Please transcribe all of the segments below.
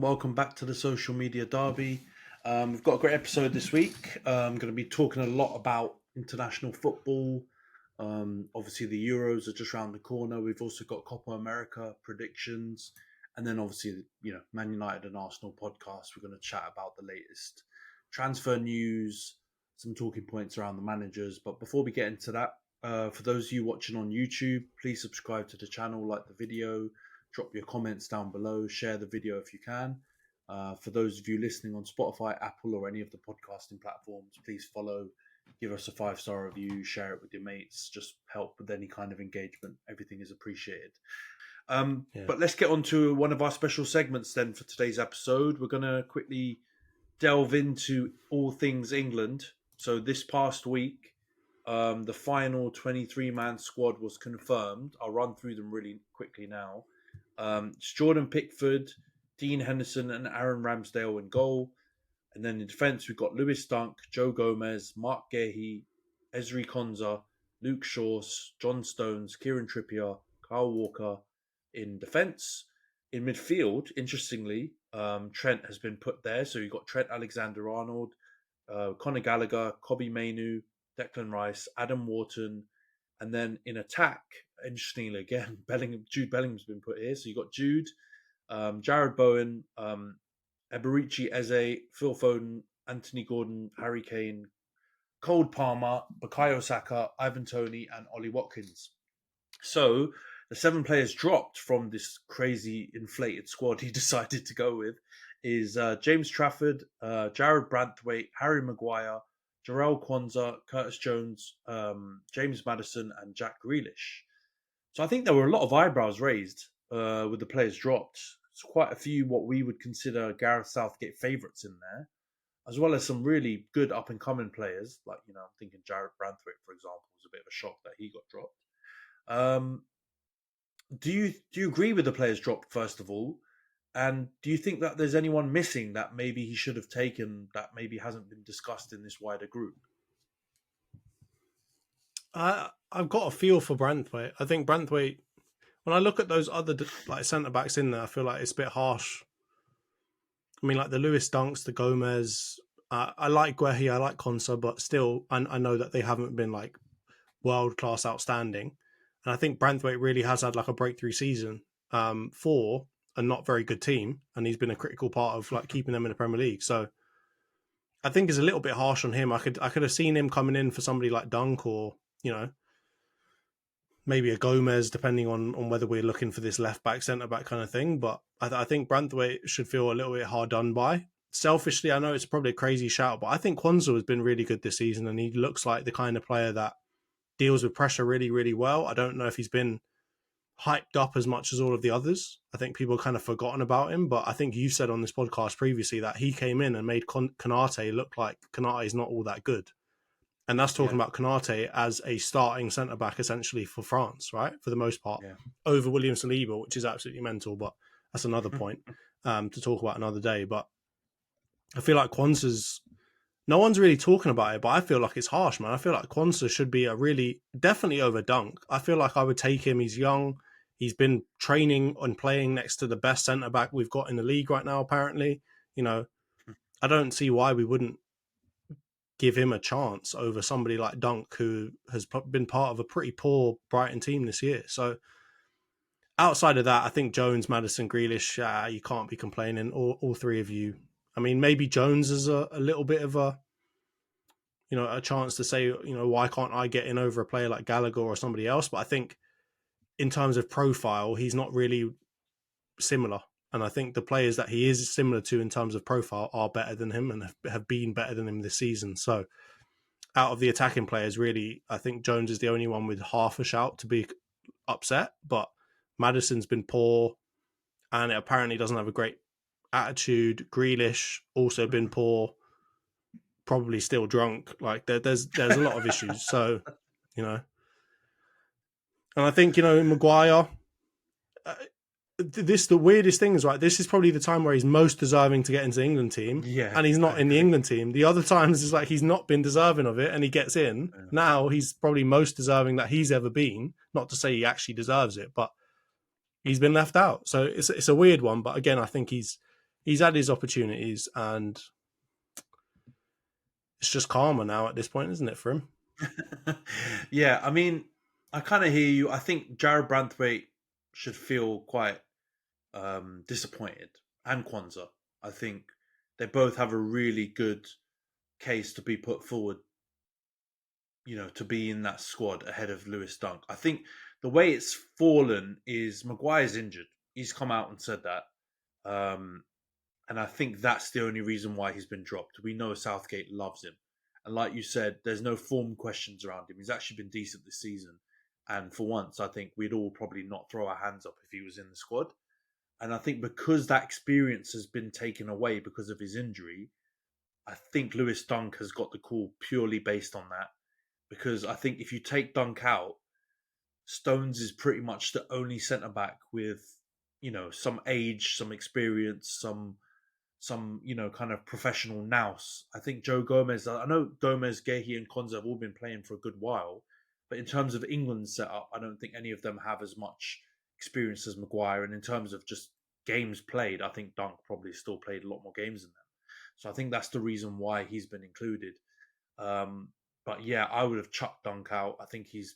welcome back to the Social Media Derby. We've got a great episode this week. I'm going to be talking a lot about international football. Obviously, the Euros are just around the corner. We've also got Copa America predictions. And then obviously, Man United and Arsenal podcast. We're going to chat about the latest transfer news, some talking points around the managers. But before we get into that, for those of you watching on YouTube, please subscribe to the channel, like the video, drop your comments down below, share the video if you can. For those of you listening on Spotify, Apple, or any of the podcasting platforms, please follow, give us a 5-star review, share it with your mates, just help with any kind of engagement. Everything is appreciated. But let's get on to one of our special segments then for today's episode. We're going to quickly delve into all things England. So this past week, the final 23-man squad was confirmed. I'll run through them really quickly now. It's Jordan Pickford, Dean Henderson and Aaron Ramsdale in goal. And then in defence, we've got Lewis Dunk, Joe Gomez, Mark Gahey, Ezri Konsa, Luke Shaw, John Stones, Kieran Trippier, Kyle Walker in defence. In midfield, interestingly, Trent has been put there. So you've got Trent Alexander-Arnold, Conor Gallagher, Kobbie Mainoo, Declan Rice, Adam Wharton. And then in attack, interestingly again, Jude Bellingham's been put here. So you've got Jude, Jared Bowen, Eberici Eze, Phil Foden, Anthony Gordon, Harry Kane, Cole Palmer, Bukayo Saka, Ivan Toney, and Ollie Watkins. So the 7 players dropped from this crazy inflated squad he decided to go with is James Trafford, Jared Branthwaite, Harry Maguire, Jarrell Quansah, Curtis Jones, James Maddison, and Jack Grealish. So I think there were a lot of eyebrows raised with the players dropped. It's quite a few what we would consider Gareth Southgate favourites in there, as well as some really good up-and-coming players. Like, I'm thinking Jared Branthwaite, for example, was a bit of a shock that he got dropped. Do you agree with the players dropped, first of all? And do you think that there's anyone missing that maybe he should have taken that maybe hasn't been discussed in this wider group? I've got a feel for Branthwaite. I think Branthwaite, when I look at those other centre-backs in there, I feel like it's a bit harsh. I mean, like the Lewis Dunks, the Gomez, I like Guehi, I like Konsa, but still, I know that they haven't been like world-class outstanding. And I think Branthwaite really has had like a breakthrough season for a not very good team, and he's been a critical part of like keeping them in the Premier League. So I think it's a little bit harsh on him. I could have seen him coming in for somebody like Dunk or, maybe a Gomez, depending on whether we're looking for this left-back, centre-back kind of thing. But I think Branthwaite should feel a little bit hard done by. Selfishly, I know it's probably a crazy shout, but I think Quansah has been really good this season, and he looks like the kind of player that deals with pressure really, really well. I don't know if he's been hyped up as much as all of the others. I think people kind of forgotten about him, but I think you said on this podcast previously that he came in and made Konate look like Konate is not all that good. And that's talking about Konate as a starting centre-back essentially for France, right? For the most part, over William Saliba, which is absolutely mental, but that's another point to talk about another day. But I feel like Quansah's, no one's really talking about it, but I feel like it's harsh, man. I feel like Quansah should be definitely over Dunk. I feel like I would take him. He's young. He's been training and playing next to the best centre-back we've got in the league right now, apparently. I don't see why we wouldn't give him a chance over somebody like Dunk, who has been part of a pretty poor Brighton team this year. So outside of that, I think Jones, Maddison, Grealish, you can't be complaining, all three of you. I mean, maybe Jones is a little bit of a chance to say, why can't I get in over a player like Gallagher or somebody else? But I think in terms of profile, he's not really similar. And I think the players that he is similar to in terms of profile are better than him and have been better than him this season. So out of the attacking players, really, I think Jones is the only one with half a shout to be upset. But Maddison's been poor, and it apparently doesn't have a great attitude. Grealish also been poor, probably still drunk. Like there's a lot of issues. So, and I think, Maguire, the weirdest thing is, right, this is probably the time where he's most deserving to get into the England team. Yeah, and he's not in the England team. The other times is like he's not been deserving of it and he gets in. Yeah. Now he's probably most deserving that he's ever been. Not to say he actually deserves it, but he's been left out. So it's a weird one. But again, I think he's he's had his opportunities, and it's just karma now at this point, isn't it, for him? Yeah, I mean, I kind of hear you. I think Jared Branthwaite should feel quite disappointed, and Kwanzaa. I think they both have a really good case to be put forward, to be in that squad ahead of Lewis Dunk. I think the way it's fallen is Maguire's injured. He's come out and said that. Um, and I think that's the only reason why he's been dropped. We know Southgate loves him. And like you said, there's no form questions around him. He's actually been decent this season. And for once, I think we'd all probably not throw our hands up if he was in the squad. And I think because that experience has been taken away because of his injury, I think Lewis Dunk has got the call purely based on that. Because I think if you take Dunk out, Stones is pretty much the only centre back with, some age, some experience, some kind of professional nous. I think Joe Gomez. I know Gomez, Gehi, and Konza have all been playing for a good while, but in terms of England's setup, I don't think any of them have as much experience as Maguire. And in terms of just games played, I think Dunk probably still played a lot more games than them. So I think that's the reason why he's been included. But yeah, I would have chucked Dunk out. I think he's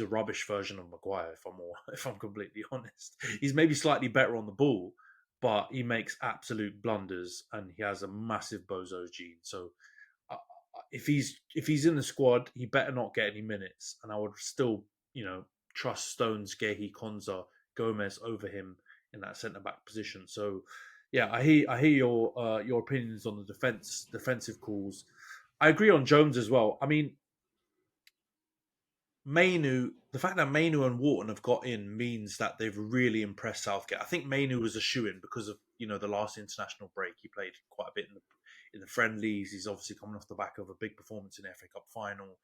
a rubbish version of Maguire. If I'm completely honest, he's maybe slightly better on the ball, but he makes absolute blunders and he has a massive bozo gene. So if he's in the squad, he better not get any minutes. And I would still trust Stones, Gehi, Konza, Gomez over him in that centre back position. So yeah, I hear your opinions on the defensive calls. I agree on Jones as well. I mean, the fact that Mainu and Wharton have got in means that they've really impressed Southgate. I think Mainu was a shoo-in because of the last international break. He played quite a bit in the friendlies. He's obviously coming off the back of a big performance in the FA Cup final.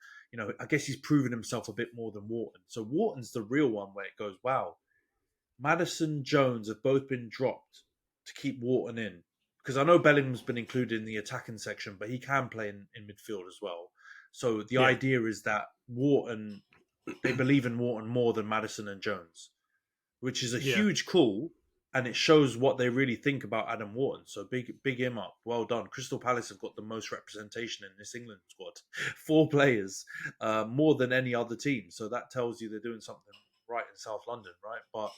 I guess he's proven himself a bit more than Wharton. So Wharton's the real one where it goes, wow, Maddison, Jones have both been dropped to keep Wharton in. Because I know Bellingham's been included in the attacking section, but he can play in midfield as well. So the idea is that they believe in Wharton more than Maddison and Jones, which is a huge call, and it shows what they really think about Adam Wharton. So big him up. Well done. Crystal Palace have got the most representation in this England squad. 4 players, more than any other team. So that tells you they're doing something right in South London, right? But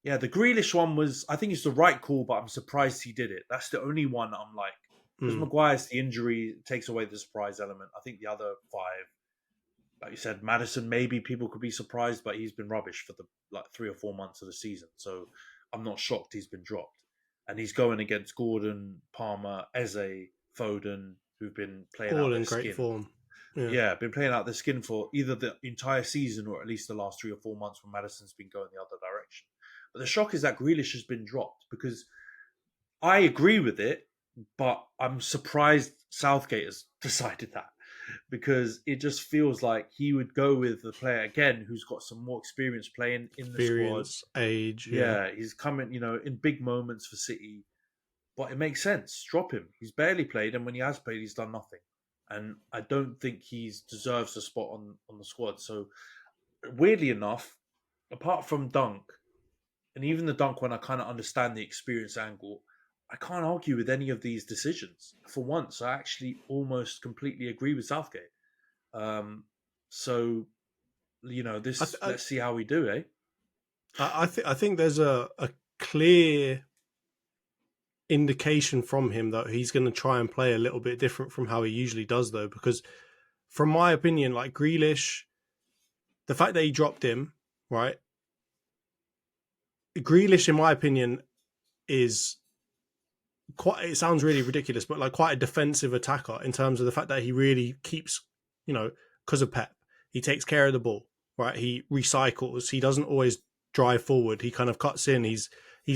yeah, the Grealish one I think it's the right call, but I'm surprised he did it. That's the only one I'm like, because Maguire's the injury takes away the surprise element. I think the other 5, like you said, Maddison, maybe people could be surprised, but he's been rubbish for the 3 or 4 months of the season. So I'm not shocked he's been dropped. And he's going against Gordon, Palmer, Eze, Foden, who've been playing all out in their great skin. form. Yeah, been playing out their skin for either the entire season or at least the last 3 or 4 months when Maddison's been going the other direction. But the shock is that Grealish has been dropped because I agree with it, but I'm surprised Southgate has decided that because it just feels like he would go with the player again who's got some more experience playing in the squad. Age. Yeah, he's coming, in big moments for City. But it makes sense. Drop him. He's barely played, and when he has played, he's done nothing. And I don't think he deserves a spot on the squad. So, weirdly enough, apart from Dunk, and even the Dunk one, I kind of understand the experience angle. I can't argue with any of these decisions. For once, I actually almost completely agree with Southgate. So, let's see how we do, eh? I think there's a clear indication from him that he's going to try and play a little bit different from how he usually does, though, because from my opinion, like Grealish, the fact that he dropped him, right? Grealish, in my opinion, is quite, it sounds really ridiculous, but like quite a defensive attacker in terms of the fact that he really keeps, because of Pep, he takes care of the ball, right? He recycles. He doesn't always drive forward. He kind of cuts in. He's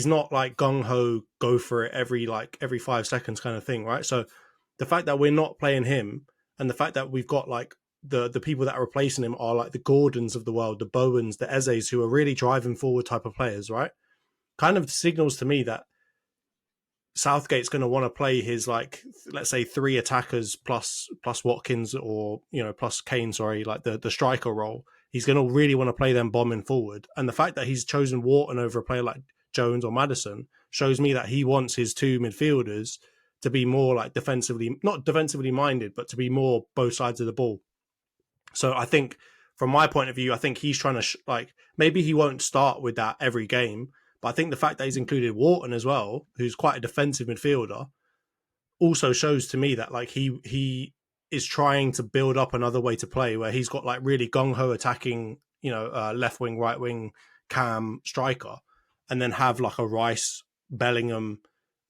not like gung ho, go for it every 5 seconds kind of thing, right? So the fact that we're not playing him, and the fact that we've got like the people that are replacing him are like the Gordons of the world, the Bowens, the Ezes, who are really driving forward type of players, right? Kind of signals to me that Southgate's going to want to play his, like, let's say 3 attackers plus Watkins or, plus Kane, sorry, like the striker role. He's going to really want to play them bombing forward. And the fact that he's chosen Wharton over a player like Jones or Maddison shows me that he wants his two midfielders to be more like not defensively minded, but to be more both sides of the ball. So I think from my point of view, I think he's trying to maybe he won't start with that every game, but I think the fact that he's included Wharton as well, who's quite a defensive midfielder, also shows to me that like he is trying to build up another way to play where he's got like really gung-ho attacking, left wing, right wing, cam striker, and then have like a Rice, Bellingham,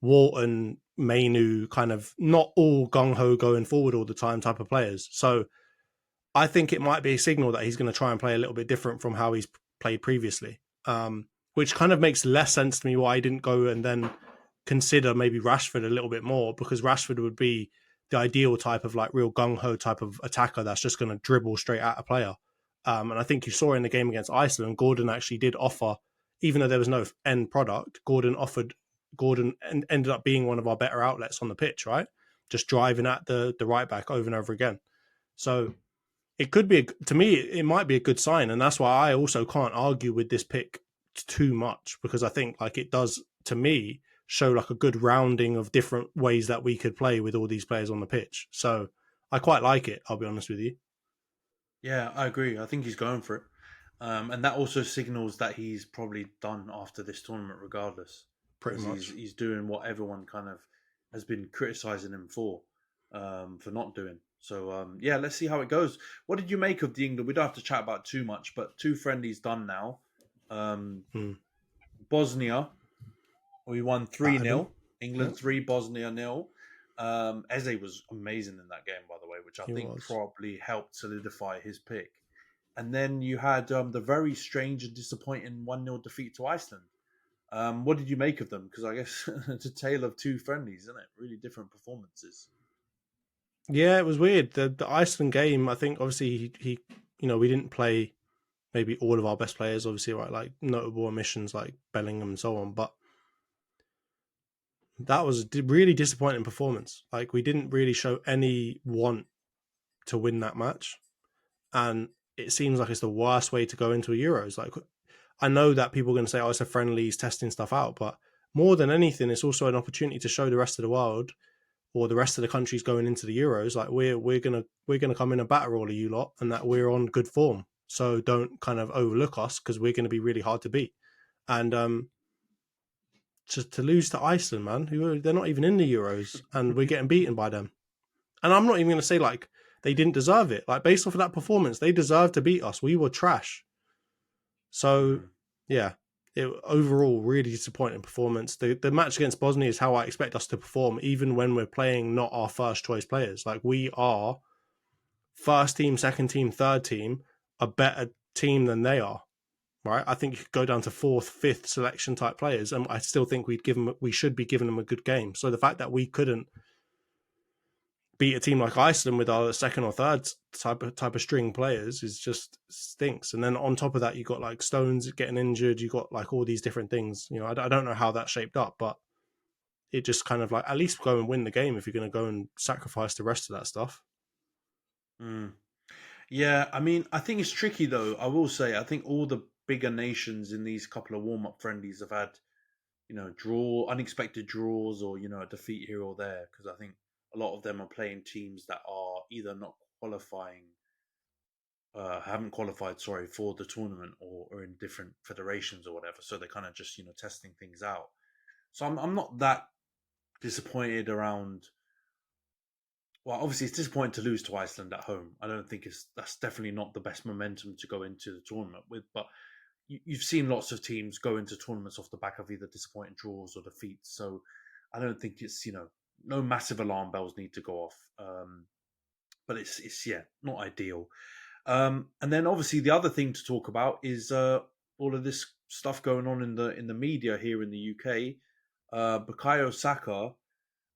Wharton, Mainu kind of not all gung-ho going forward all the time type of players. So I think it might be a signal that he's going to try and play a little bit different from how he's played previously, which kind of makes less sense to me why he didn't go and then consider maybe Rashford a little bit more, because Rashford would be the ideal type of like real gung-ho type of attacker that's just going to dribble straight at a player. And I think you saw in the game against Iceland, Gordon actually did offer, even though there was no end product, Gordon ended up being one of our better outlets on the pitch, right? Just driving at the right back over and over again. So it could be, to me, it might be a good sign. And that's why I also can't argue with this pick too much, because I think like it does, to me, show like a good rounding of different ways that we could play with all these players on the pitch. So I quite like it, I'll be honest with you. Yeah, I agree. I think he's going for it. And that also signals that he's probably done after this tournament regardless. Pretty much. He's doing what everyone kind of has been criticizing him for not doing. So, yeah, let's see how it goes. What did you make of the England? We don't have to chat about too much, but 2 friendlies done now. Bosnia, we won 3-0. England 3, Bosnia 0. Eze was amazing in that game, by the way, which I think probably helped solidify his pick. And then you had the very strange and disappointing 1-0 defeat to Iceland. What did you make of them? Because I guess it's a tale of 2 friendlies, isn't it? Really different performances. Yeah, it was weird. The Iceland game, I think, obviously he we didn't play maybe all of our best players, obviously, right? Like notable omissions like Bellingham and so on, but that was a really disappointing performance. Like we didn't really show any want to win that match, and it seems like it's the worst way to go into a Euros. Like I know that people are going to say, "Oh, it's a friendlies, testing stuff out," but more than anything, it's also an opportunity to show the rest of the world or the rest of the countries going into the Euros, like we're gonna come in and batter all of you lot, and that we're on good form. So don't kind of overlook us, because we're going to be really hard to beat. And just to lose to Iceland, man, they're not even in the Euros, and we're getting beaten by them. And I'm not even going to say like they didn't deserve it. Like based off of that performance, they deserved to beat us. We were trash. So yeah, overall really disappointing performance. The match against Bosnia is how I expect us to perform, even when we're playing not our first choice players. Like we are first team, second team, third team, a better team than they are. Right? I think you could go down to 4th, 5th selection type players, and I still think we should be giving them a good game. So the fact that we couldn't beat a team like Iceland with our second or third type of string players is just stinks. And then on top of that, you got like Stones getting injured. You got like all these different things. I don't know how that shaped up, but it just kind of like at least go and win the game if you're going to go and sacrifice the rest of that stuff. Yeah, I mean, I think it's tricky though. I will say, I think all the bigger nations in these couple of warm-up friendlies have had, unexpected draws or, a defeat here or there. Because I think a lot of them are playing teams that are either not qualifying, haven't qualified, sorry, for the tournament or are in different federations or whatever. So they're kind of just, testing things out. So I'm not that disappointed around. Well, obviously, it's disappointing to lose to Iceland at home. I don't think that's definitely not the best momentum to go into the tournament with. But you've seen lots of teams go into tournaments off the back of either disappointing draws or defeats. So I don't think it's no massive alarm bells need to go off. But it's not ideal. And then obviously the other thing to talk about is all of this stuff going on in the media here in the UK. Bukayo Saka.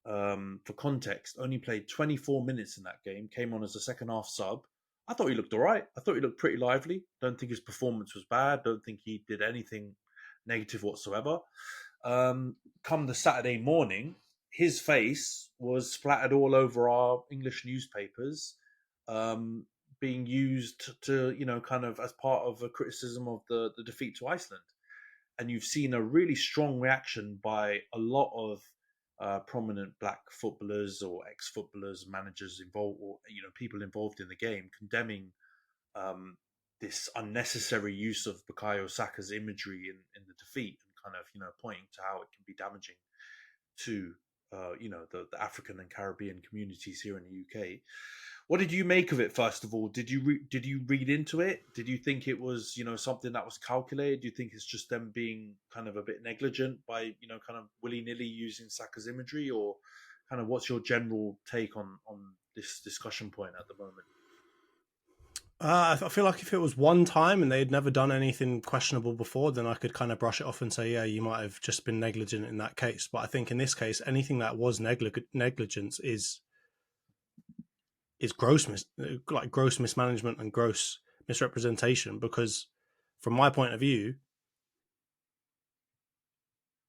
For context, only played 24 minutes in that game, came on as a second half sub. I thought he looked all right. I thought he looked pretty lively. Don't think his performance was bad. Don't think he did anything negative whatsoever. Come the Saturday morning, his face was splattered all over our English newspapers, being used to, kind of as part of a criticism of the defeat to Iceland. and you've seen a really strong reaction by a lot of prominent black footballers or ex-footballers, managers involved, or people involved in the game, condemning um, this unnecessary use of Bukayo Saka's imagery in the defeat, and kind of pointing to how it can be damaging to the African and Caribbean communities here in the UK. What did you make of it? First of all, did you read into it? Did you think it was something that was calculated? Do you think it's just them being kind of a bit negligent by kind of willy nilly using Saka's imagery, or kind of what's your general take on this discussion point at the moment? I feel like if it was one time and they'd never done anything questionable before, then I could kind of brush it off and say, yeah, you might have just been negligent in that case. But I think in this case, anything that was negligence is gross mismanagement and gross misrepresentation. Because from my point of view,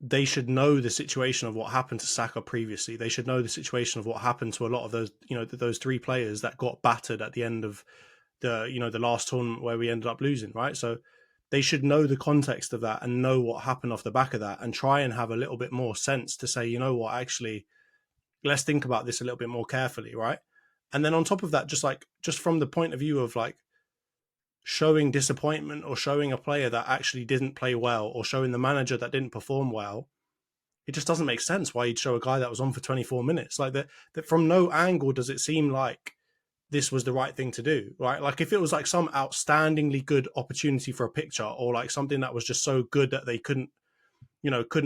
they should know the situation of what happened to Saka previously. They should know the situation of what happened to a lot of those, those three players that got battered at the end of the last tournament where we ended up losing, right? So they should know the context of that and know what happened off the back of that, and try and have a little bit more sense to say, actually, let's think about this a little bit more carefully, right? And then on top of that, just from the point of view of like showing disappointment, or showing a player that actually didn't play well, or showing the manager that didn't perform well, it just doesn't make sense why you'd show a guy that was on for 24 minutes. Like that from no angle does it seem like this was the right thing to do, right? Like if it was like some outstandingly good opportunity for a picture, or like something that was just so good that they couldn't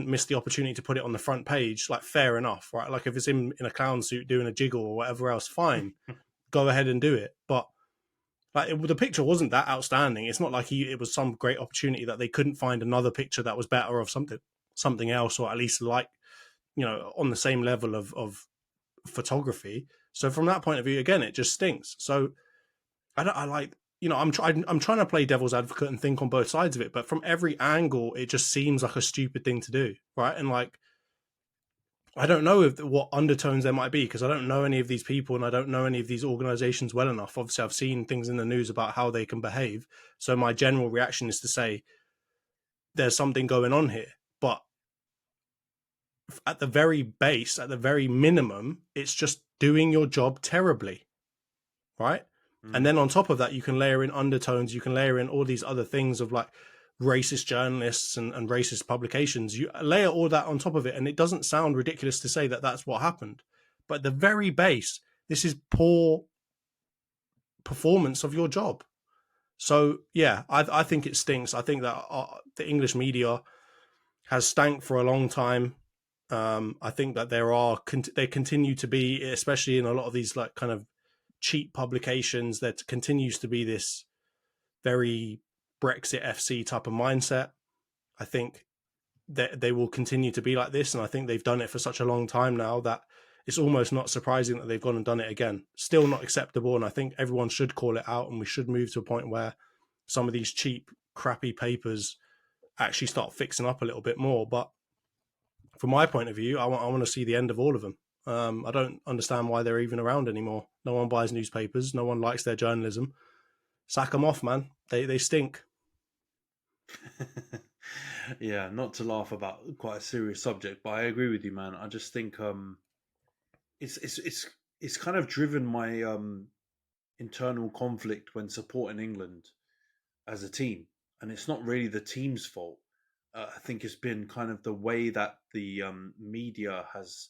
miss the opportunity to put it on the front page, like fair enough, right? Like if it's in a clown suit doing a jiggle or whatever else, fine, go ahead and do it. But like the picture wasn't that outstanding. It's not like it was some great opportunity that they couldn't find another picture that was better of something else, or at least like, on the same level of photography. So from that point of view, again, it just stinks. So I'm trying to play devil's advocate and think on both sides of it, but from every angle, it just seems like a stupid thing to do, right? And like, I don't know what undertones there might be, because I don't know any of these people and I don't know any of these organizations well enough. Obviously, I've seen things in the news about how they can behave. So my general reaction is to say there's something going on here. But at the very base, at the very minimum, it's just doing your job terribly, right? And then on top of that, you can layer in undertones, you can layer in all these other things of like racist journalists and racist publications. You layer all that on top of it, and it doesn't sound ridiculous to say that that's what happened. But at the very base, this is poor performance of your job. So yeah, I think it stinks. I think that the English media has stank for a long time. I think that they continue to be, especially in a lot of these like kind of cheap publications, that continues to be this very Brexit FC type of mindset. I think that they will continue to be like this, and I think they've done it for such a long time now that it's almost not surprising that they've gone and done it again. Still not acceptable, and I think everyone should call it out, and we should move to a point where some of these cheap, crappy papers actually start fixing up a little bit more. But from my point of view, I want to see the end of all of them. I don't understand why they're even around anymore. No one buys newspapers. No one likes their journalism. Sack them off, man. They stink. Yeah, not to laugh about quite a serious subject, but I agree with you, man. I just think it's kind of driven my internal conflict when supporting England as a team, and it's not really the team's fault. I think it's been kind of the way that the media has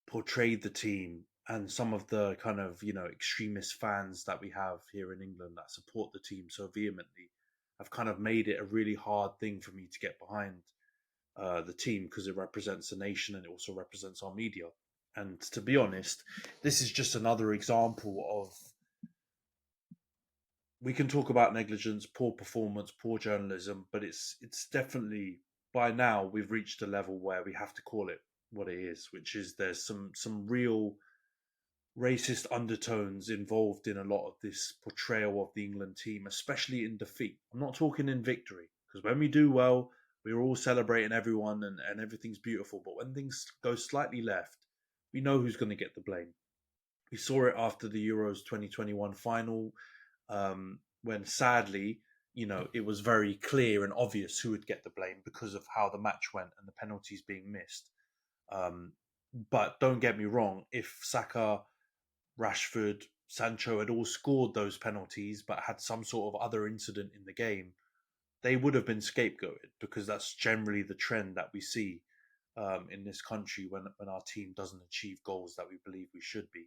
portrayed the team, and some of the kind of extremist fans that we have here in England that support the team so vehemently have kind of made it a really hard thing for me to get behind the team, because it represents the nation and it also represents our media. And to be honest, this is just another example of, we can talk about negligence, poor performance, poor journalism, but it's definitely, by now we've reached a level where we have to call it what it is, which is there's some real racist undertones involved in a lot of this portrayal of the England team, especially in defeat. I'm not talking in victory, because when we do well, we're all celebrating everyone and everything's beautiful. But when things go slightly left, we know who's going to get the blame. We saw it after the Euros 2021 final, when sadly it was very clear and obvious who would get the blame because of how the match went and the penalties being missed. But don't get me wrong, if Saka, Rashford, Sancho had all scored those penalties but had some sort of other incident in the game, they would have been scapegoated, because that's generally the trend that we see in this country when our team doesn't achieve goals that we believe we should be.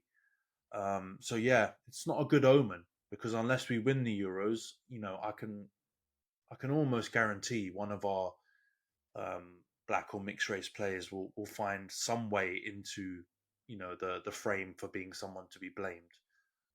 So yeah, it's not a good omen, because unless we win the Euros, I can almost guarantee one of our black or mixed race players will find some way into the frame for being someone to be blamed.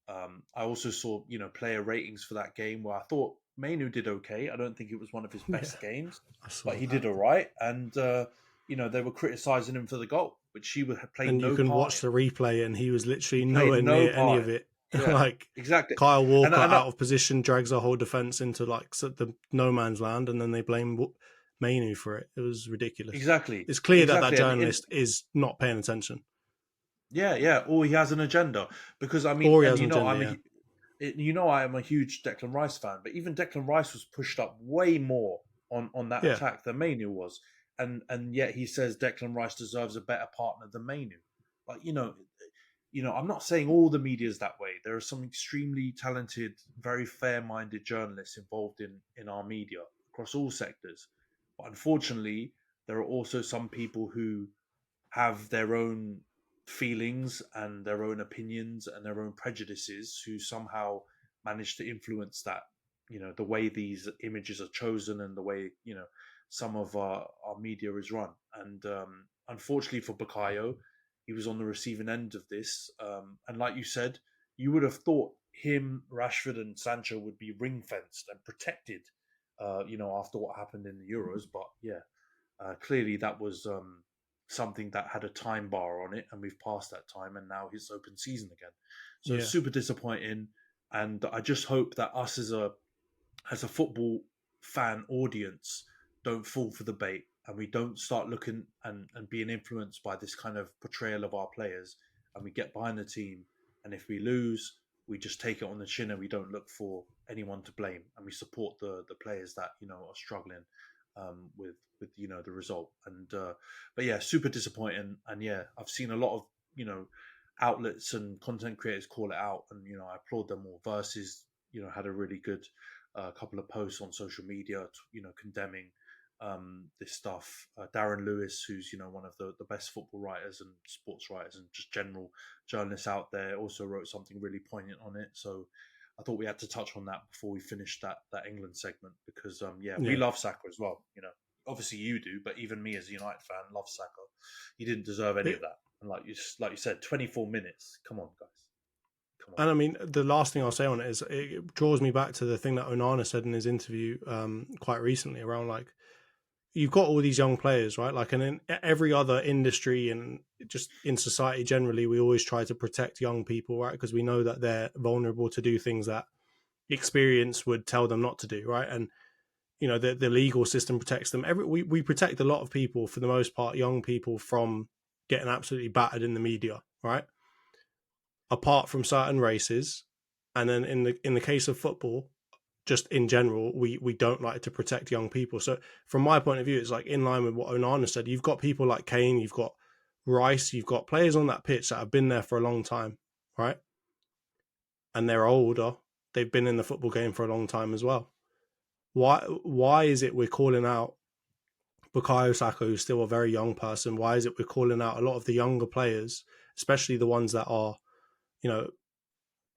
I also saw player ratings for that game where I thought Mainu did okay. I don't think it was one of his best games, but he did all right. And they were criticizing him for the goal, which he had played and no you part can watch in. the replay, and he was literally He played nowhere no near any part of in. it. Yeah, Like exactly. Kyle Walker And out of position drags our whole defense into like the no man's land, and then they blame Mainu for it. It was ridiculous. exactly, It's clear that exactly. journalist is not paying attention. Yeah, or he has an agenda, because I mean, Or he and has an agenda, I am a huge Declan Rice fan, but even Declan Rice was pushed up way more on that Yeah. attack than Mainu was, and yet he says Declan Rice deserves a better partner than Mainu. Like I'm not saying all the media is that way. There are some extremely talented, very fair-minded journalists involved in our media across all sectors, but unfortunately, there are also some people who have their own feelings and their own opinions and their own prejudices, who somehow manage to influence that, the way these images are chosen and the way, some of our media is run. And unfortunately for Bukayo, he was on the receiving end of this. And like you said, you would have thought him, Rashford and Sancho would be ring fenced and protected, after what happened in the Euros. But yeah, clearly that was something that had a time bar on it, and we've passed that time, and now it's open season again. So it's super disappointing, and I just hope that us as a football fan audience don't fall for the bait, and we don't start looking and being influenced by this kind of portrayal of our players, and we get behind the team, and if we lose, we just take it on the chin and we don't look for anyone to blame, and we support the players that are struggling with the result. And but yeah, super disappointing. And yeah, I've seen a lot of outlets and content creators call it out, and I applaud them all. Versus had a really good couple of posts on social media condemning this stuff. Darren Lewis, who's one of the best football writers and sports writers and just general journalists out there, also wrote something really poignant on it. So I thought we had to touch on that before we finished that England segment, because we love Saka as well. Obviously you do, but even me as a United fan love Saka. He didn't deserve any of that. And like you said, 24 minutes. Come on, guys. Come on. And I mean, the last thing I'll say on it is it draws me back to the thing that Onana said in his interview quite recently around, like, you've got all these young players, right? Like, and in every other industry and just in society generally, we always try to protect young people, right? Because we know that they're vulnerable to do things that experience would tell them not to do, right? And the legal system protects them. We protect a lot of people, for the most part, young people, from getting absolutely battered in the media, right? Apart from certain races, and then in the case of football, just in general, we don't like to protect young people. So from my point of view, it's like in line with what Onana said. You've got people like Kane, you've got Rice, you've got players on that pitch that have been there for a long time, right? And they're older. They've been in the football game for a long time as well. Why is it we're calling out Bukayo Saka, who's still a very young person? Why is it we're calling out a lot of the younger players, especially the ones that are,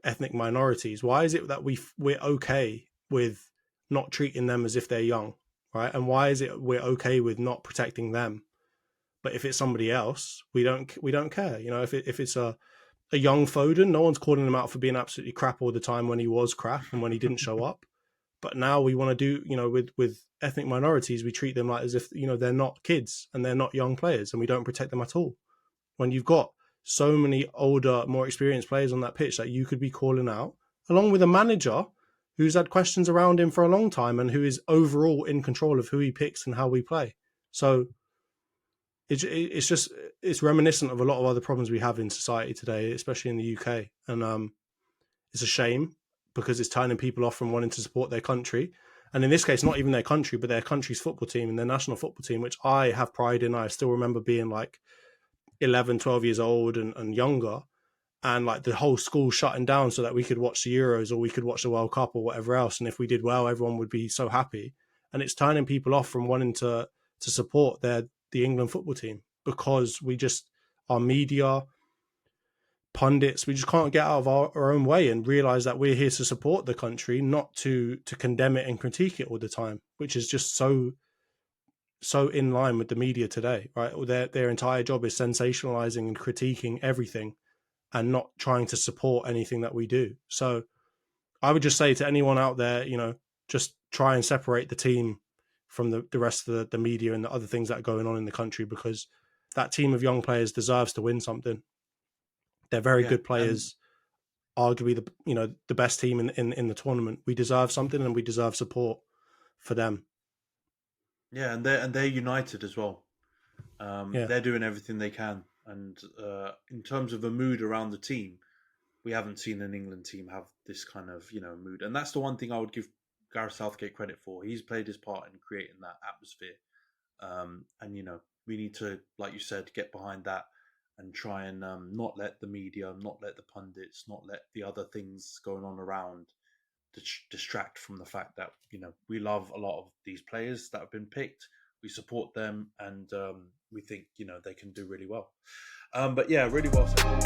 ethnic minorities? Why is it that we're okay with not treating them as if they're young, right? And why is it we're okay with not protecting them, but if it's somebody else, we don't care? If it's a young Foden, no one's calling him out for being absolutely crap all the time when he was crap and when he didn't show up. But now we want to do, with ethnic minorities, we treat them like as if, they're not kids and they're not young players, and we don't protect them at all. When you've got so many older, more experienced players on that pitch that you could be calling out, along with a manager who's had questions around him for a long time and who is overall in control of who he picks and how we play. So it's reminiscent of a lot of other problems we have in society today, especially in the UK. And it's a shame, because it's turning people off from wanting to support their country. And in this case, not even their country, but their country's football team and their national football team, which I have pride in. I still remember being like 11, 12 years old and younger, and like the whole school shutting down so that we could watch the Euros or we could watch the World Cup or whatever else. And if we did well, everyone would be so happy. And it's turning people off from wanting to support the England football team because our media, pundits, we just can't get out of our own way and realize that we're here to support the country, not to condemn it and critique it all the time, which is just so in line with the media today, right? Their entire job is sensationalizing and critiquing everything and not trying to support anything that we do. So I would just say to anyone out there, just try and separate the team from the rest of the media and the other things that are going on in the country, because that team of young players deserves to win something. They're very good players, arguably the best team in the tournament. We deserve something and we deserve support for them. Yeah, and they're united as well. They're doing everything they can. And in terms of a mood around the team, we haven't seen an England team have this kind of mood. And that's the one thing I would give Gareth Southgate credit for. He's played his part in creating that atmosphere. And we need to, like you said, get behind that and try and not let the media, not let the pundits, not let the other things going on around distract from the fact that we love a lot of these players that have been picked. We support them, and we think they can do really well. But yeah, really well said.